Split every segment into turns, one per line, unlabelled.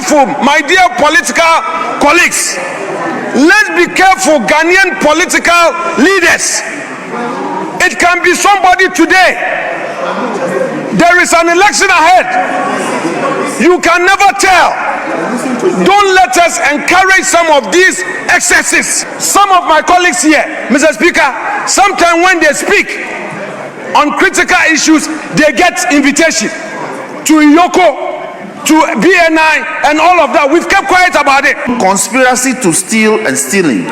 careful, my dear political colleagues. Let's be careful, Ghanaian political leaders. It can be somebody today. There is an election ahead. You can never tell. Don't let us encourage some of these excesses. Some of my colleagues here, Mr. Speaker, sometimes when they speak on critical issues, they get invitation to EOCO, to BNI, and all of that. We've kept quiet about it.
Conspiracy to steal and stealing,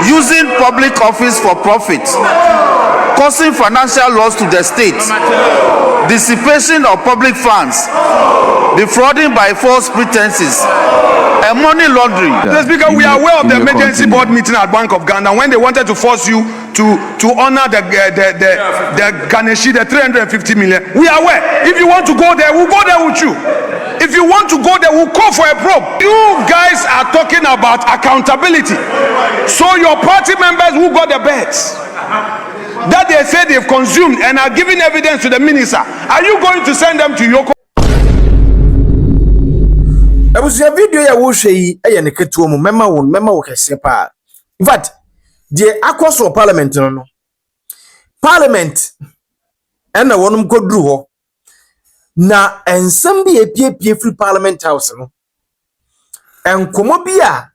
using public office for profit, causing financial loss to the state, dissipation of public funds, defrauding by false pretenses, and money laundering.
Mr. Speaker, we are aware of the emergency board meeting at Bank of Ghana when they wanted to force you to honor the Ganeshi, the 350 million. We are aware. If you want to go there, we'll go there with you. If you want to go there, we'll call for a probe. You guys are talking about accountability. So your party members who got the beds that they say they've consumed and are giving evidence to the minister, are you going to send them to EOCO?
I was a video ya wo hwe e ne ketuo mu mema wo kese pa. In fact, the across of parliament no. Parliament na wonum kodru ho. Na ensem bi epiepie free parliament house no. Enkomo bi a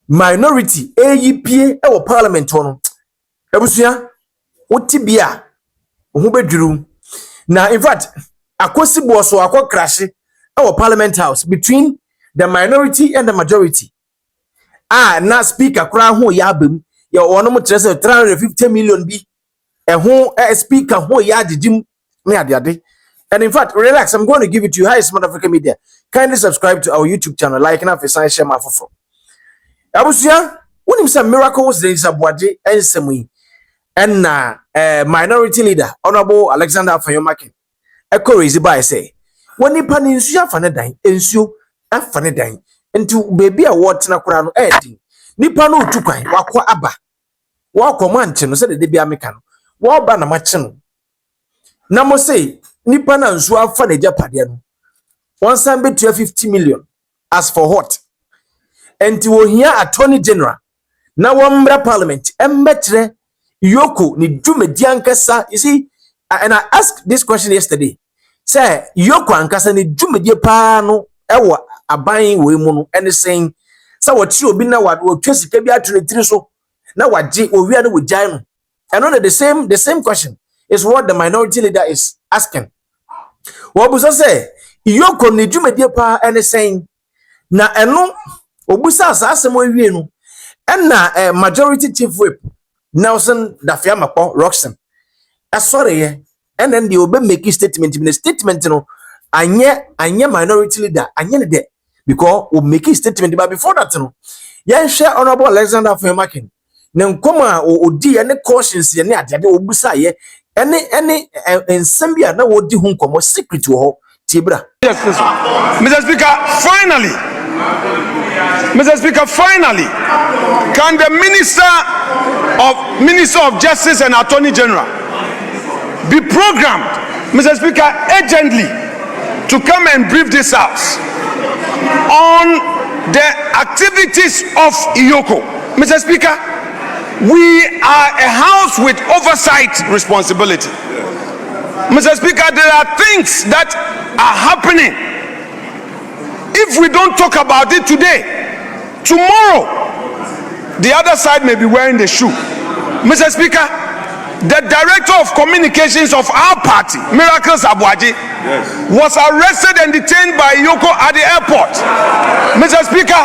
minority eyipie e wo parliament ho no. Ebusua woti bia wo bedwuru. Na in fact, akosi bo so akokrahye our parliament house between the minority and the majority. Na speaker kra ho ya bam ya ono mo 350 million bi ho speaker ho ya didim me ade. And in fact, relax, I'm going to give it to you. Hi, Smart Africa Media. Kindly subscribe to our YouTube channel, like and have share my fofo. Abusia, when him some miracles there is a boaje ensemi and minority leader Honorable Alexander Afenyo Makin. Echo is by say when ni pan insu afane dan ensuo afane dan nti baby a what na kura no edi nipa no otukwan wakọ aba wakọ manche no se de bia meka no wo ba na mache no na mo say nipa na nsu afane japade no one san be 50 million as for what enti wo hia attorney general na wo mbra parliament embetre EOCO ni dwumedi ankasa. You see, and I asked this question yesterday. Say EOCO ankasa ni dwumedi pa no ewo aban we mu no ene sen say what obi na watwa sika bi atretiri so na waje owia no wogyan no. And on the same question is what the minority leader is asking. Wobuso say EOCO ni dwumedi pa ene sen na eno obusa asase mo wie no na majority chief whip Nelson Dafiamakpo Roxon sorry and then the obe make statement in the statement no anye minority leader anye de because we make statement but before that no yen share Honorable Alexander Afenyo Makin na nkoma odi ene cautions ye ne ade obusa ye ene ensem bia na wodi hu nkomo secret wo tibra.
Yes, Mr. Speaker, finally, can the Minister of Justice and Attorney General be programmed, Mr. Speaker, urgently to come and brief this House on the activities of EOCO? Mr. Speaker, we are a House with oversight responsibility. Mr. Speaker, there are things that are happening. If we don't talk about it today, tomorrow, the other side may be wearing the shoe. Mr. Speaker, the Director of Communications of our party, Miracles Abuaji, was arrested and detained by EOCO at the airport. Mr. Speaker,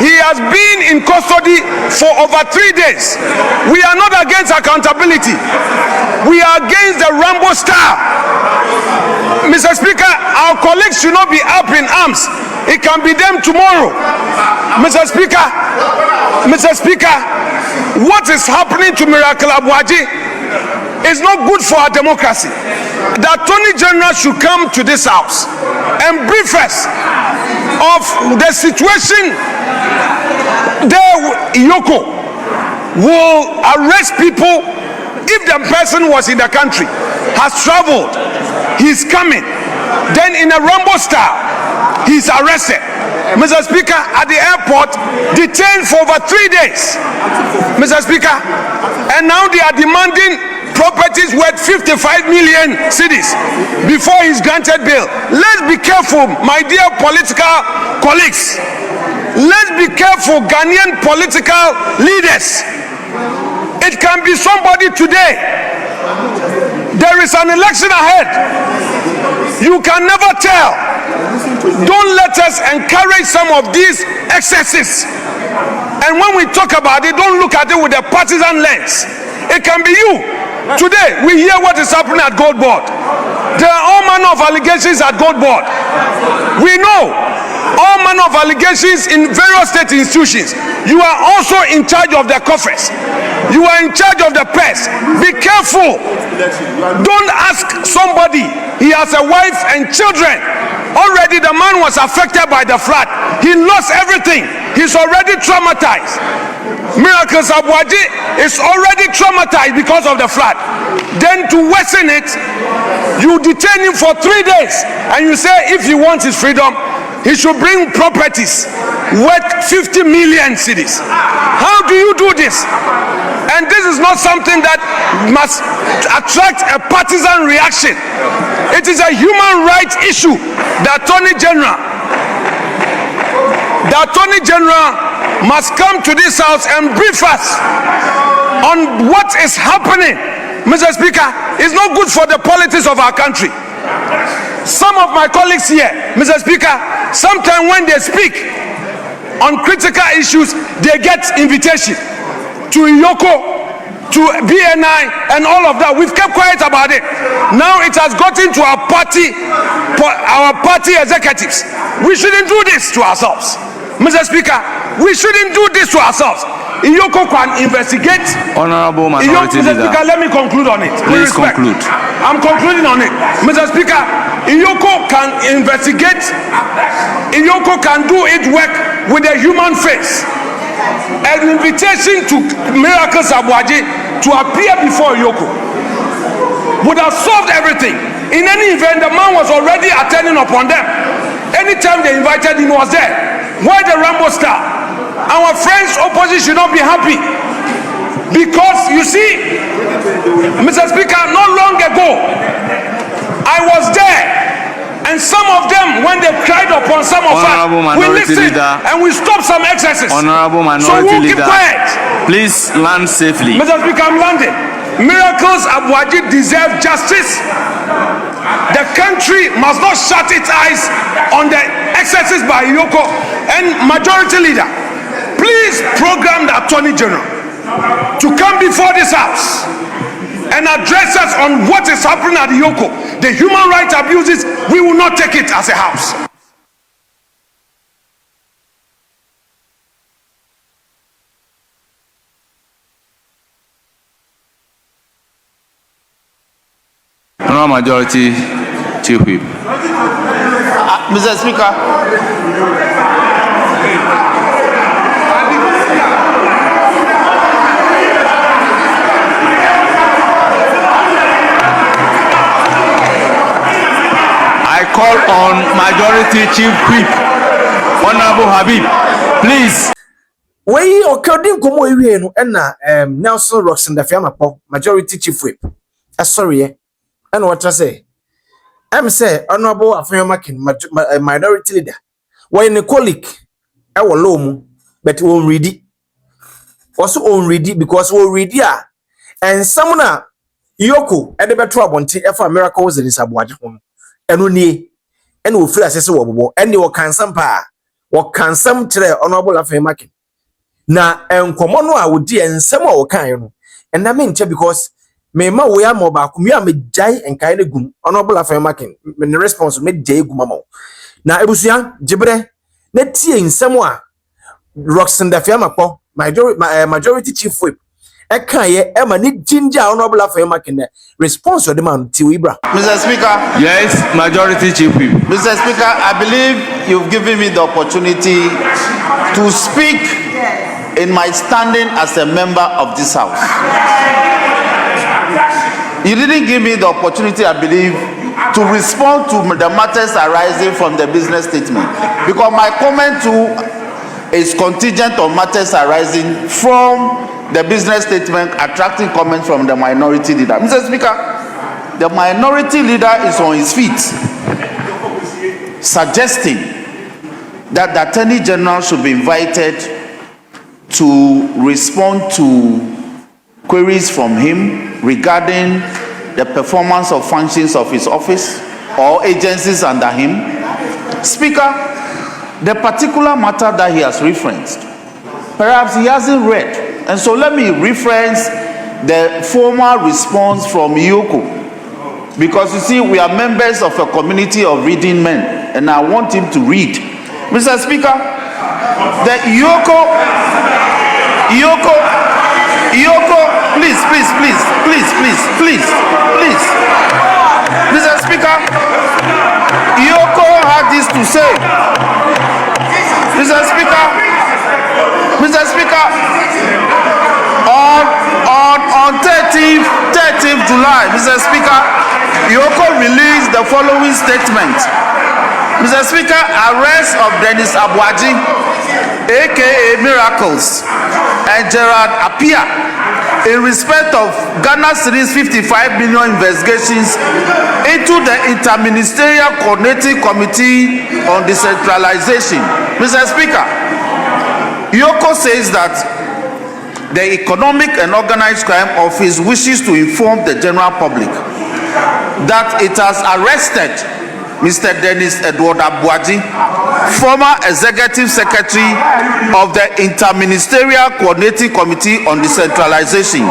he has been in custody for over 3 days. We are not against accountability. We are against the Rambo style. Mr. Speaker, our colleagues should not be up in arms. It can be them tomorrow. Mr. Speaker, what is happening to Miracle Abuaji is not good for our democracy. The Attorney General should come to this House and brief us of the situation. The EOCO will arrest people if the person was in the country, has traveled, he's coming, then in a Rambo style, he's arrested. Mr. Speaker, at the airport, detained for over 3 days. Mr. Speaker, and now they are demanding properties worth 55 million cedis before he's granted bail. Let's be careful, my dear political colleagues. Let's be careful, Ghanaian political leaders. It can be somebody today. There is an election ahead. You can never tell. Don't let us encourage some of these excesses. And when we talk about it, don't look at it with a partisan lens. It can be you. Today, we hear what is happening at Gold Board. There are all manner of allegations at Gold Board. We know all manner of allegations in various state institutions. You are also in charge of the coffers. You are in charge of the purse. Be careful. Don't ask somebody. He has a wife and children. Already the man was affected by the flood. He lost everything. He's already traumatized. Miracles Abuaji is already traumatized because of the flood. Then to worsen it, you detain him for 3 days and you say if he wants his freedom, he should bring properties worth 50 million cedis. How do you do this? And this is not something that must attract a partisan reaction. It is a human rights issue. The Attorney General must come to this house and brief us on what is happening. Mr. Speaker, it's not good for the politics of our country. Some of my colleagues here, Mr. Speaker, sometimes when they speak on critical issues, they get invitation to EOCO, to BNI, and all of that. We've kept quiet about it. Now it has gotten to our party executives. We shouldn't do this to ourselves. Mr. Speaker, we shouldn't do this to ourselves. EOCO can investigate.
Honorable Minority
Mr.
Leader.
Speaker, let me conclude on it.
Please conclude.
I'm concluding on it. Mr. Speaker, EOCO can investigate. EOCO can do its work with a human face. An invitation to Miracles Abuaji to appear before EOCO would have solved everything. In any event, the man was already attending upon them. Anytime they invited him, he was there. Why the Rambo star? Our friends opposition should not be happy. Because you see, Mr. Speaker, not long ago, I was there. And some of them, when they cried upon some of us, we listened and we stopped some excesses.
Honorable Minority
so we'll
Leader,
keep quiet.
please land safely.
Mr. Speaker, I'm landing. Miracles Abuaji deserve justice. The country must not shut its eyes on the excesses by EOCO. And Majority Leader, please program the Attorney General to come before this house and address us on what is happening at EOCO. The human rights abuses, we will not take it as a house.
Honorable Majority Chief Whip.
Mr. Speaker,
I call on Majority Chief Whip, Honorable Habib, please.
Wey okadin komo ewie no na Nelson Roxon da Fiamapo Majority Chief Whip. Sorry and what I say. I'm say Honorable Afenyo Minority Leader. When a colleague I will low mu but we won't read it. Also won't read it because we'll read it. And someone EOCO at the better abonti efa miracles in this Abuaji home. And we will feel as wo and they will cancel pa or cancel tre Honorable Afenyo na enkomo no a wodi ensem a wo kan no and I mean because me ma we am oba ku me am jai enkai ne gum Honorable Afenyo me response me jai gum ma na ebusuan gibre na tie ensem a Roxon da Fiamapo Majority Chief Whip e kan ye e ma ni ginger Honorable Afenyo response of the man ti Ibra.
Mr. Speaker.
Yes, Majority Chief Whip.
Mr. Speaker, I believe you've given me the opportunity to speak in my standing as a member of this house. You didn't give me the opportunity, I believe, to respond to the matters arising from the business statement, because my comment too is contingent on matters arising from the business statement, attracting comments from the minority leader. Mr. Speaker, the minority leader is on his feet, suggesting that the Attorney General should be invited to respond to queries from him regarding the performance of functions of his office or agencies under him. Speaker, the particular matter that he has referenced, perhaps he hasn't read, and so let me reference the formal response from EOCO, because you see, we are members of a community of reading men, and I want him to read. Mr. Speaker, the EOCO, please. Mr. Speaker, EOCO had this to say. Mr. Speaker, on 13th July, Mr. Speaker, EOCO released the following statement. Mr. Speaker, arrest of Dennis Abuaji, aka Miracles, and Gerard Apia in respect of Ghana Cedis 55 million investigations into the Interministerial Coordinating Committee on Decentralization. Mr. Speaker, EOCO says that the Economic and Organized Crime Office wishes to inform the general public that it has arrested Mr. Dennis Edward Abuaji, former Executive Secretary of the Interministerial Coordinating Committee on Decentralization,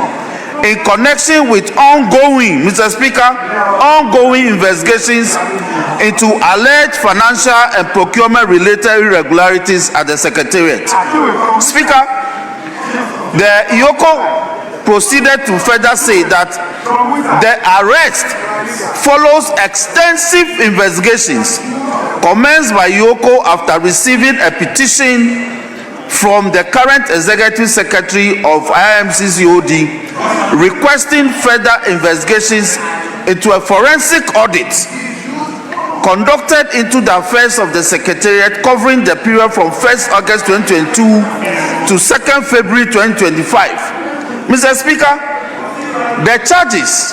in connection with ongoing investigations into alleged financial and procurement-related irregularities at the Secretariat. Speaker, the EOCO proceeded to further say that the arrest follows extensive investigations commenced by EOCO after receiving a petition from the current Executive Secretary of IMCCOD requesting further investigations into a forensic audit conducted into the affairs of the Secretariat covering the period from 1st August 2022 to 2nd February 2025. Mr. Speaker, the charges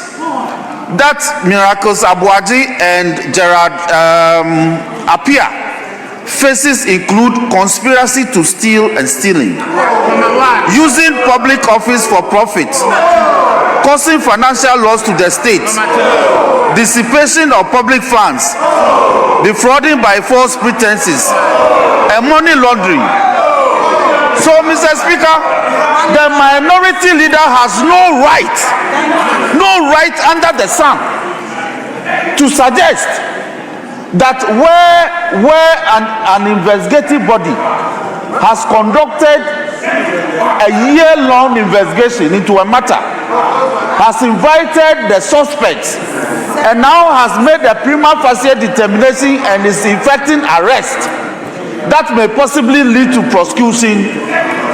that Miracles Abuaji and Gerard Apia faces include conspiracy to steal and stealing, using public office for profit, causing financial loss to the state, dissipation of public funds, defrauding by false pretenses, and money laundering. So, Mr. Speaker, the minority leader has no right under the sun to suggest that where an investigative body has conducted a year-long investigation into a matter, has invited the suspects, and now has made a prima facie determination and is effecting arrest that may possibly lead to prosecution,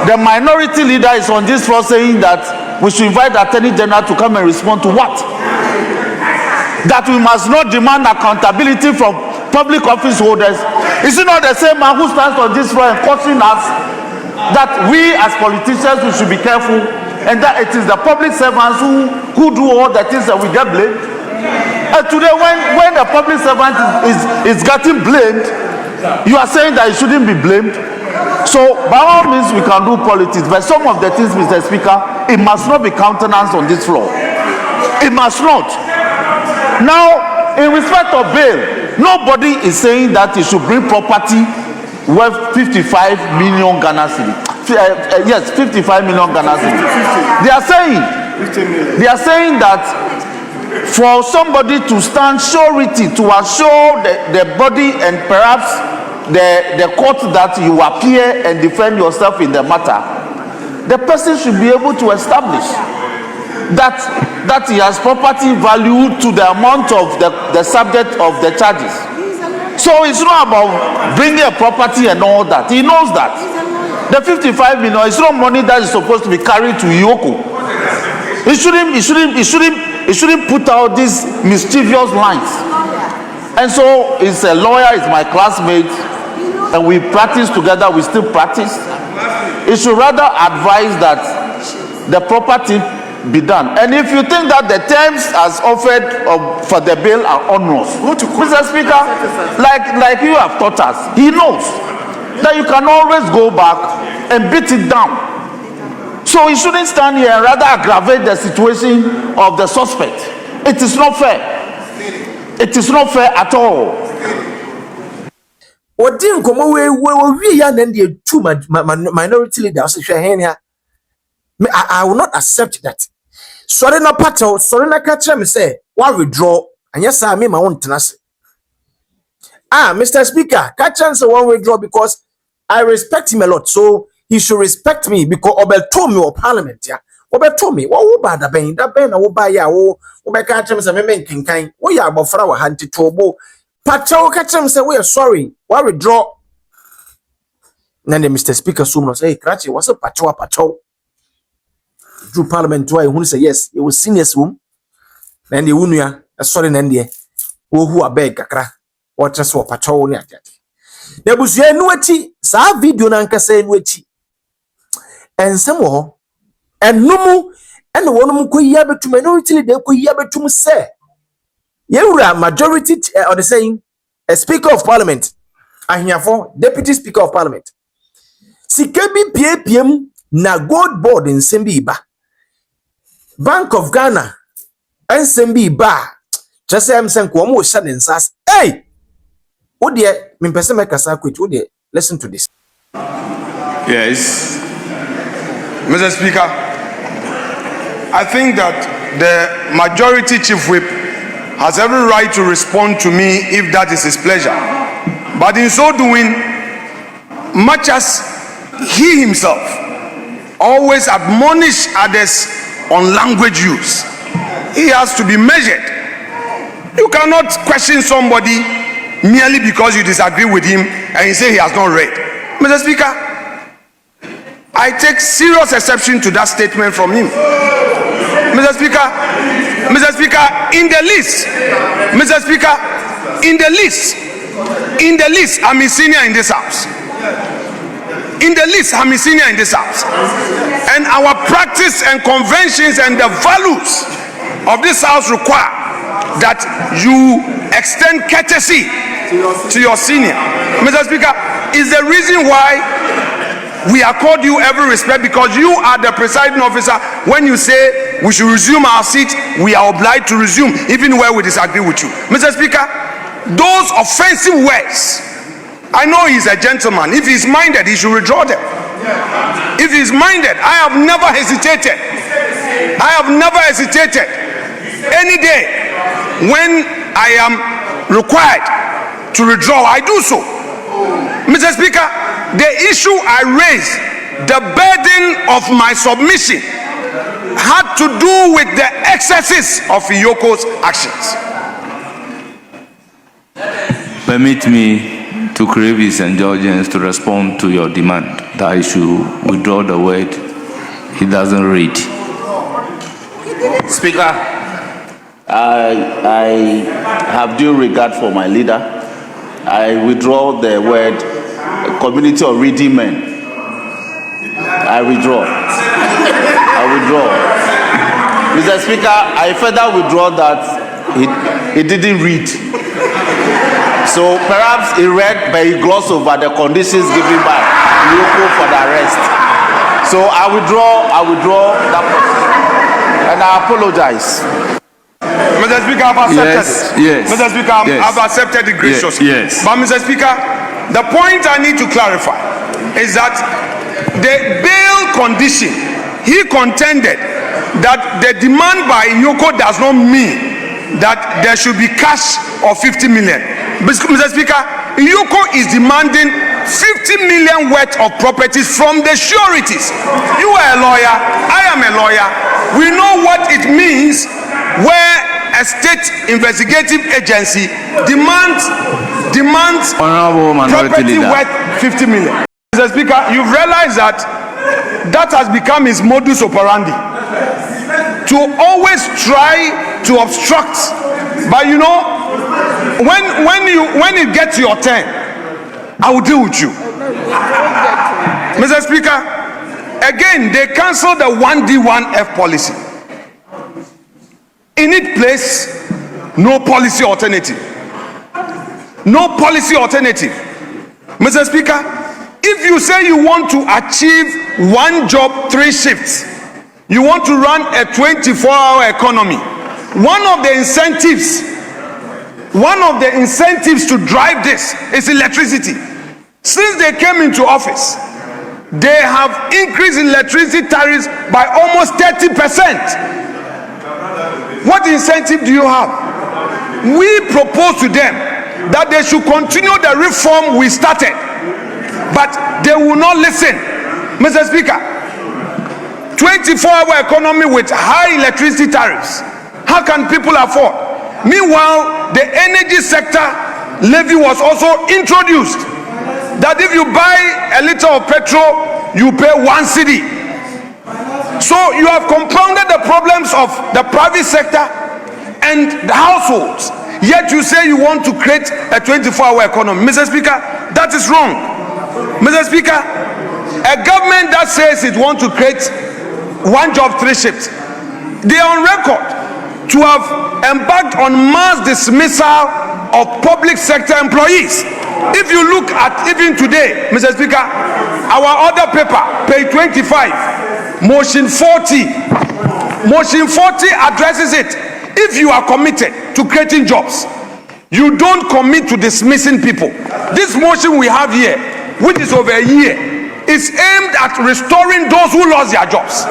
the minority leader is on this floor saying that we should invite the Attorney General to come and respond to what? That we must not demand accountability from public office holders. Is it not the same man who stands on this floor and cautioning us that we as politicians we should be careful, and that it is the public servants who do all the things that we get blamed? And today when the public servant is getting blamed, you are saying that it shouldn't be blamed. So by all means we can do politics, but some of the things, Mr. Speaker, it must not be countenanced on this floor. It must not. Now, in respect of bail, nobody is saying that you should bring property worth 55 million Ghana cedis. Yes, 55 million Ghana cedis. They are saying that for somebody to stand surety to assure the body and perhaps the court that you appear and defend yourself in the matter, the person should be able to establish that he has property value to the amount of the subject of the charges. So it's not about bringing a property and all that. He knows that the 55 million is not money that is supposed to be carried to EOCO. It shouldn't put out these mischievous lines And so he's a lawyer, he's my classmate, and we practice together, we still practice. He should rather advise that the proper thing be done. And if you think that the terms as offered for the bill are onerous, Mr. Speaker, like you have taught us, he knows that you can always go back and beat it down. So he shouldn't stand here and rather aggravate the situation of the suspect. It is not fair. It is not fair at all.
What didn't come away we are then the two minority leaders. I will not accept that. Sorry na pato, sorry na catch me say, why withdraw? And yes, I mean my own tenacity. Mr. Speaker, catch and say one withdraw because I respect him a lot. So he should respect me because Obel told me or Parliament, yeah. Obel told me, what about that ben, I will buy ya, Obel catch him say, me kind, we are about for our hand to trouble. Pato catch him say, we are sorry, why withdraw? Then the Mr. Speaker soon say, Cratchy, what's a pato? Through Parliamentary, who say yes, it was senior room. Then the Unia, a sorry, and the who are beg, or just for patrol. There was no nuati, sa video nanka say nuati, and some more, and no more, and the one who could yabe to minority, they could yabe to say. You are majority, or the saying, a Speaker of Parliament, I hear for Deputy Speaker of Parliament. Sikebi PAPM na gold board in Sembiba. Bank of Ghana and Sembiba. Just say I'm saying, Kwamo Shannon says, hey! Oh dear, me person make a circuit. Oh dear, listen to this.
Yes, Mr. Speaker, I think that the majority chief whip has every right to respond to me if that is his pleasure. But in so doing, much as he himself always admonish others on language use, he has to be measured. You cannot question somebody merely because you disagree with him and you say he has not read. Mr. Speaker, I take serious exception to that statement from him. Mr. Speaker, in the list, Mr. Speaker, in the list, I'm a senior in this house. In the list, I'm a senior in this house. And our practice and conventions and the values of this house require that you extend courtesy to your senior. Mr. Speaker, is the reason why we accord you every respect, because you are the presiding officer. When you say we should resume our seat, we are obliged to resume, even where we disagree with you. Mr. Speaker, those offensive words, I know he's a gentleman. If he's minded, he should withdraw them. If he's minded, I have never hesitated. Any day when I am required to withdraw, I do so. Mr. Speaker, the issue I raised, the burden of my submission, had to do with the excesses of EOCO's actions.
Permit me to crave his indulgence to respond to your demand that I should withdraw the word he doesn't read.
Speaker, I have due regard for my leader. I withdraw the word community of reading men. I withdraw. Mr. Speaker, I further withdraw that he didn't read. So perhaps he read, but he glossed over the conditions given by EOCO for the arrest. So I withdraw that person. And I apologize.
Mr. Speaker, I've accepted it.
Yes.
Mr. Speaker, I've accepted it graciously.
Yes.
But Mr. Speaker, the point I need to clarify is that the bail condition, he contended that the demand by EOCO does not mean that there should be cash of 50 million. Mr. Speaker, EOCO is demanding 50 million worth of properties from the sureties. You are a lawyer, I am a lawyer. We know what it means where a state investigative agency demands property worth 50 million. Mr. Speaker, you've realized that has become his modus operandi, to always try to obstruct. But you know, when it gets your turn, I will deal with you. Mr. Speaker, again, they cancelled the 1D1F policy. In its place, no policy alternative. No policy alternative. Mr. Speaker, if you say you want to achieve 1 job, 3 shifts, you want to run a 24-hour economy, one of the incentives to drive this is electricity. Since they came into office, they have increased electricity tariffs by almost 30%. What incentive do you have? We propose to them that they should continue the reform we started, but they will not listen. Mr. Speaker, 24-hour economy with high electricity tariffs, how can people afford? Meanwhile, the energy sector levy was also introduced, that if you buy a liter of petrol, you pay 1 cedi. So you have compounded the problems of the private sector and the households, yet you say you want to create a 24-hour economy. Mr. Speaker, that is wrong. Mr. Speaker, a government that says it wants to create 1 job, 3 shifts, they are on record to have embarked on mass dismissal of public sector employees. If you look at even today, Mr. Speaker, our other paper, page 25, motion 40 addresses it. If you are committed to creating jobs, you don't commit to dismissing people. This motion we have here, which is over a year, is aimed at restoring those who lost their jobs.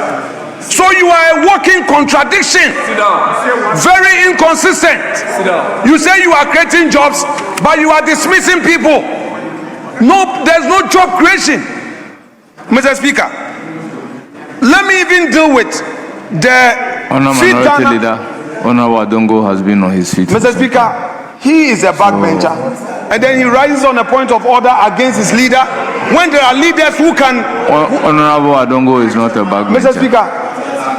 So you are a walking contradiction. Very inconsistent. You say you are creating jobs, but you are dismissing people. No, there's no job creation. Mr. Speaker, let me even deal with the
Minority Leader. Honorable Adongo has been on his feet.
Mr. Speaker, he is a backbencher, and then he rises on a point of order against his leader when there are leaders who can.
Honorable Adongo is not a backbencher.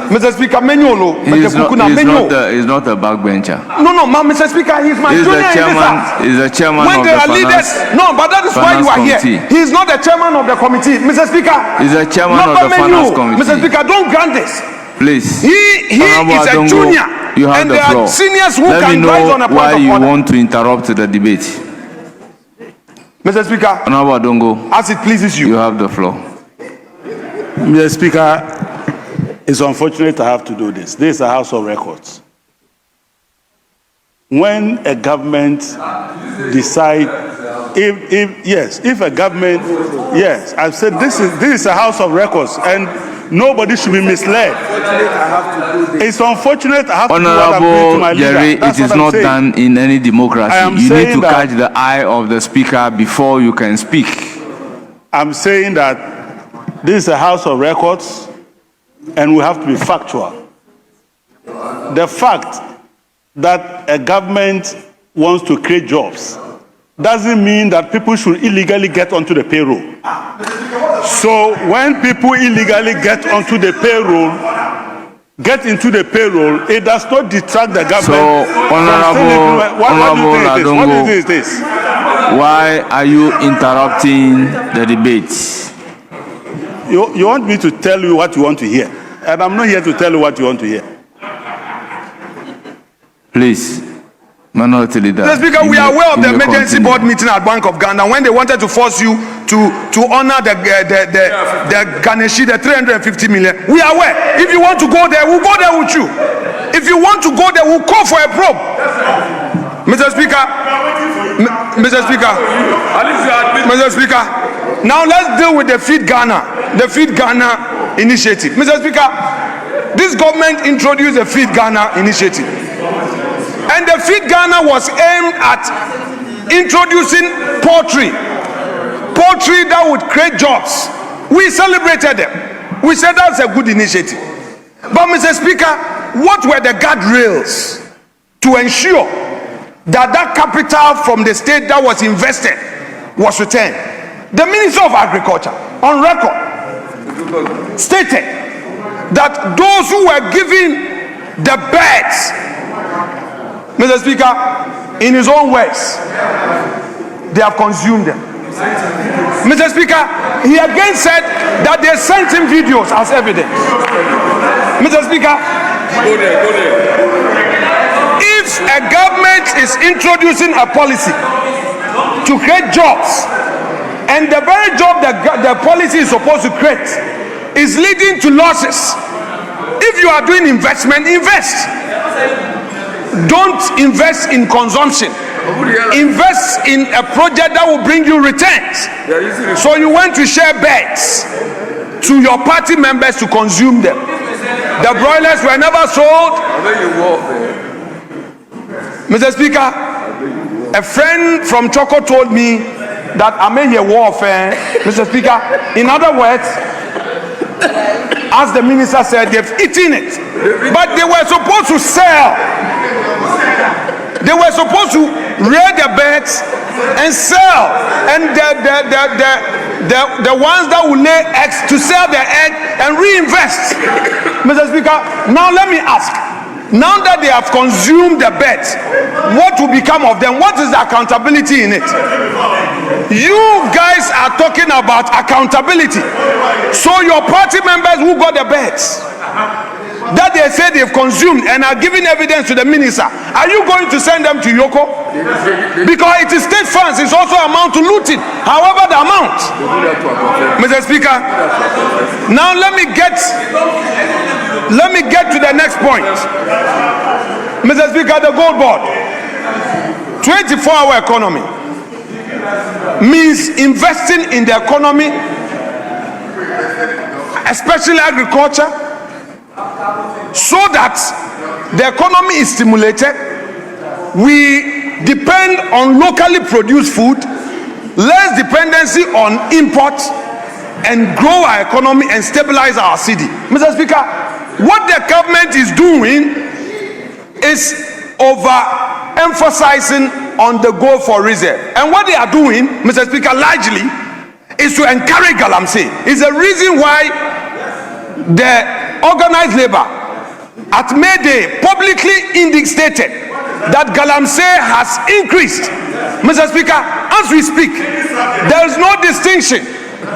Mr. Speaker, Menyolo.
He's not a backbencher.
No, Mr. Speaker, he's my junior in this house.
He's the chairman
when
of
there
the
are leaders, no, but that is why you are
committee.
here. He is not the chairman of the committee, Mr. Speaker.
He's the chairman of the finance committee.
Mr. Speaker, don't grant this.
Please.
He is a junior.
You have
and
the
there
floor.
are seniors who
Let
can
me
rise on
know
a point
why
of
you
order.
want to interrupt the debate.
Mr. Speaker,
Honorable Adongo,
as it pleases you.
You have the floor.
Mr. Speaker, it's unfortunate to have to do this. This is a House of Records. When a government decides, if a government, yes, I've said this is a House of Records, and nobody should be misled. It's unfortunate I have to do what I'm doing to my leader.
Jerry,
That's
it is
what I'm
not
saying.
done in any democracy. You need to catch the eye of the speaker before you can speak.
I'm saying that this is a House of Records, and we have to be factual. The fact that a government wants to create jobs doesn't mean that people should illegally get onto the payroll. So when people illegally get into the payroll, it does not detract the government.
So, Honorable Adongo,
what do you think it is?
Why are you interrupting the debate?
You want me to tell you what you want to hear, and I'm not here to tell you what you want to hear.
Please, Minority Leader.
Mr. Speaker, we are aware of the emergency board meeting at Bank of Ghana when they wanted to force you to honor the Ganeshi, the 350 million. We are aware. If you want to go there, we'll go there with you. If you want to go there, we'll call for a probe. Mr. Speaker, now let's deal with the Feed Ghana initiative. Mr. Speaker, this government introduced the Feed Ghana initiative. And the Feed Ghana was aimed at introducing poultry that would create jobs. We celebrated them. We said that's a good initiative. But Mr. Speaker, what were the guardrails to ensure that capital from the state that was invested was returned? The Minister of Agriculture, on record, stated that those who were given the birds, Mr. Speaker, in his own words, they have consumed them. Mr. Speaker, he again said that they sent him videos as evidence. Mr. Speaker, if a government is introducing a policy to create jobs, and the very job that the policy is supposed to create is leading to losses, if you are doing investment, invest. Don't invest in consumption. Invest in a project that will bring you returns. So you went to share beds to your party members to consume them. The broilers were never sold. Mr. Speaker, a friend from Choco told me that I made a warfare. Mr. Speaker, in other words, as the minister said, they've eaten it, but they were supposed to sell. They were supposed to rear the birds and sell, and the ones that will lay eggs to sell their egg and reinvest. Mr. Speaker, now let me ask, now that they have consumed the birds, what will become of them? What is the accountability in it? You guys are talking about accountability. So your party members who got the birds that they say they've consumed and are giving evidence to the minister, are you going to send them to EOCO? Because it is state funds, it's also amount to looting. However, the amount. Mr. Speaker, now let me get to the next point. Mr. Speaker, the gold board, 24-hour economy means investing in the economy, especially agriculture, so that the economy is stimulated. We depend on locally produced food, less dependency on imports, and grow our economy and stabilize our city. Mr. Speaker, what the government is doing is over-emphasizing on the goal for reserve. And what they are doing, Mr. Speaker, largely is to encourage galamsey. It's the reason why the organized labor at May Day publicly indicated that galamsey has increased. Mr. Speaker, as we speak, there is no distinction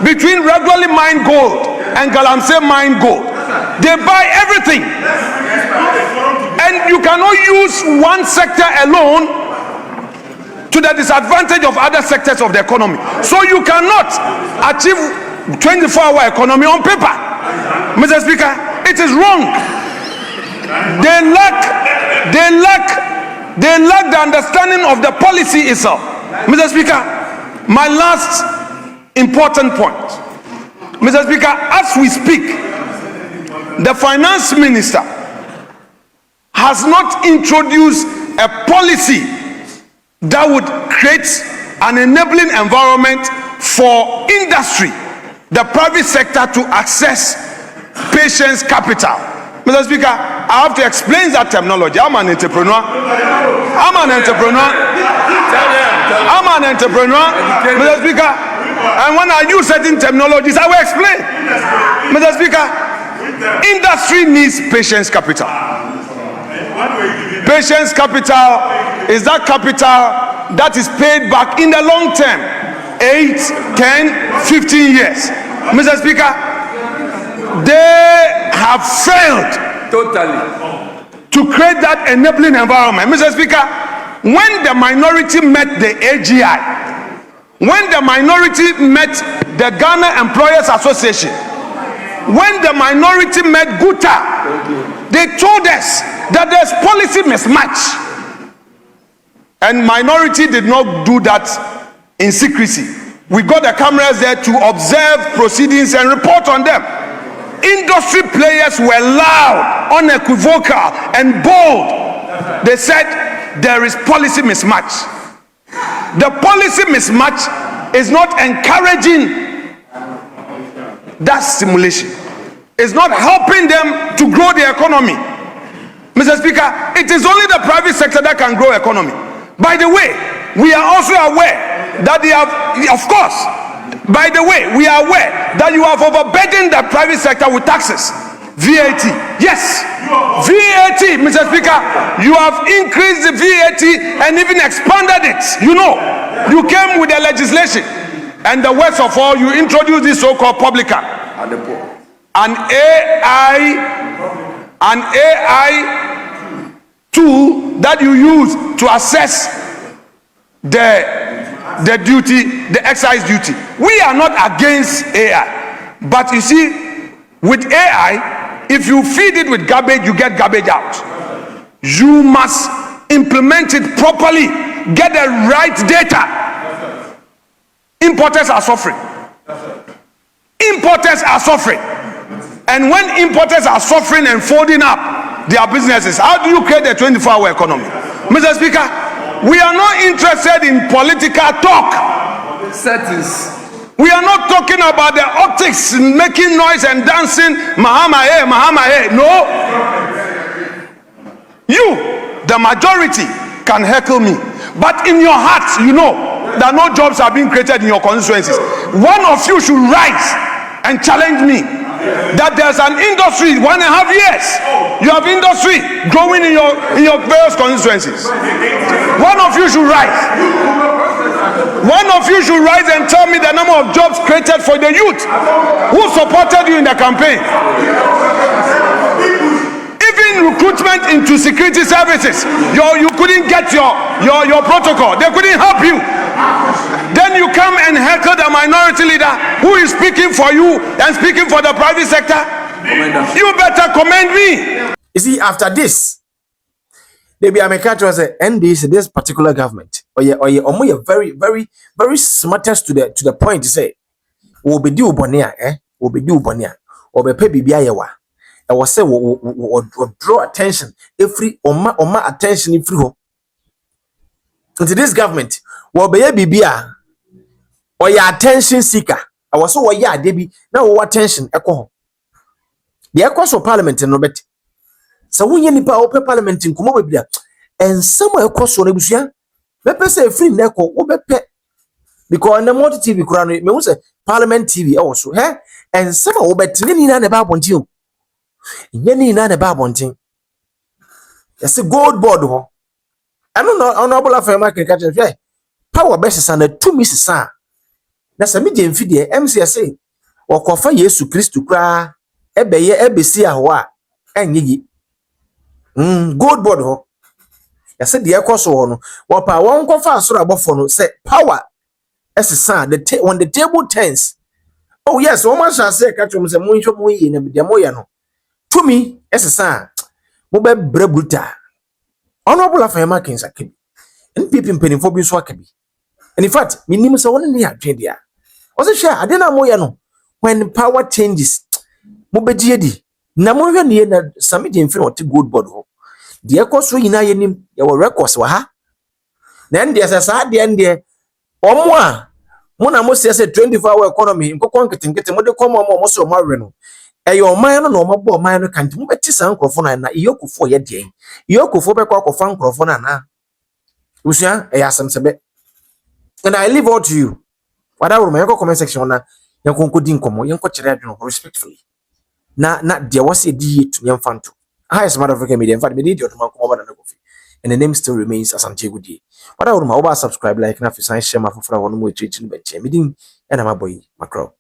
between regularly mined gold and galamsey mined gold. They buy everything, and you cannot use one sector alone to the disadvantage of other sectors of the economy. So you cannot achieve 24-hour economy on paper. Mr. Speaker, it is wrong. They lack the understanding of the policy itself. Mr. Speaker, my last important point. Mr. Speaker, as we speak, the finance minister has not introduced a policy that would create an enabling environment for industry, the private sector, to access patients' capital. Mr. Speaker, I have to explain that terminology. I'm an entrepreneur. Mr. Speaker, and when I use certain terminologies, I will explain. Mr. Speaker, industry needs patients' capital. Patients' capital is that capital that is paid back in the long term, 8, 10, 15 years. Mr. Speaker, they have failed totally to create that enabling environment. Mr. Speaker, when the minority met the AGI, when the minority met the Ghana Employers Association, when the minority met GUTA, they told us that there's policy mismatch. And minority did not do that in secrecy. We got the cameras there to observe proceedings and report on them. Industry players were loud, unequivocal, and bold. They said there is policy mismatch. The policy mismatch is not encouraging that stimulation. It's not helping them to grow the economy. Mr. Speaker, it is only the private sector that can grow economy. By the way, we are also aware that they have, of course, by the way, we are aware that you have overburdened the private sector with taxes. VAT. Yes, VAT, Mr. Speaker. You have increased the VAT and even expanded it. You know, you came with the legislation, and the worst of all, you introduced this so-called publican, an AI tool that you use to assess the duty, the excise duty. We are not against AI, but you see, with AI, if you feed it with garbage, you get garbage out. You must implement it properly, get the right data. Importers are suffering. Importers are suffering. And when importers are suffering and folding up their businesses, how do you create a 24-hour economy? Mr. Speaker, we are not interested in political talk. Settings. We are not talking about the optics, making noise and dancing, Mahama hey, Mahama hey. No. You, the majority, can heckle me. But in your heart, you know that no jobs are being created in your constituencies. One of you should rise and challenge me that there's an industry 1.5 years. You have industry growing in your various constituencies. One of you should rise. One of you should rise and tell me the number of jobs created for the youth who supported you in the campaign. Even recruitment into security services, you couldn't get your protocol. They couldn't help you. Then you come and heckle the minority leader who is speaking for you and speaking for the private sector. You better commend me.
You see, after this, maybe I'm a catch was NDC, this particular government, or you very, very, very smartest to the point to say, we'll be due bonia, we'll be due bonia, or be pay bibiawa. I was say we'll draw attention every oma attention if you to this government, will be a bibia. Or your attention seeker. I was so yeah, Debbie. Now, what attention? Echo. The echoes of Parliament and Robert. So, when you open Parliament in Kumobia and somewhere across on Ebusia, let say free Neco, Obepe. Because in the multi TV crown, it means Parliament TV also, eh? And some of Obet Nina and about on you. Yenny none about on thing. That's a gold board. I don't know, honorable Afenyo can catch a power basis and a 2 Mrs. Sa. Na sɛ megye mfidie MCSA wɔkɔfa Yesu Kristo kra ebeye ebesi ahwo a enye yi gold board ho ya sɛ de ekoso ho no wɔpa wɔn kɔfa asoro abɔfo no sɛ power esesa when the table turns. Oh yes, wɔn ma say ka twom sɛ monhwɛ mo yi na de mo yɛ no tumi esesa mo be brebuta honorable Afenyo Akinsakebi NPP mpanimfo bi so akabi. And in fact, minim sɛ wɔn ne adwen dia. Ɔsɛ hwɛ ade na moyɛ no when power changes. Mo begye di. Na mo hwɛ ne na same de mfiri ɔte gold board ho. De ɛkɔso yina yɛnim yɛ wɔ records wɔ ha. Na ndɛ sɛ saa de ndɛ ɔmo a mo na mo sɛ 24-hour economy nkɔkɔ nketenkete mo de kɔmɔ mo so mo awe no. Ɛyɛ ɔman no na ɔmo bɔ ɔman no kanti mo bɛti saa nkrɔfo na EOCO fo yɛ deɛ. EOCO fo bɛkɔ akɔfa nkrɔfo na na. Usua ɛyɛ asɛm sɛbɛ. And I leave all to you. What I will make a comment section na yanko nkodi nkomo yanko kyerɛ adwene respectfully. Na there was a D to yamfanto. I as matter of African media. In fact, me did your man come over na coffee. And the name still remains Asante Gudi. What I will my over subscribe like na fi sign share my for one more treat in bench. Me din and my boy Macro.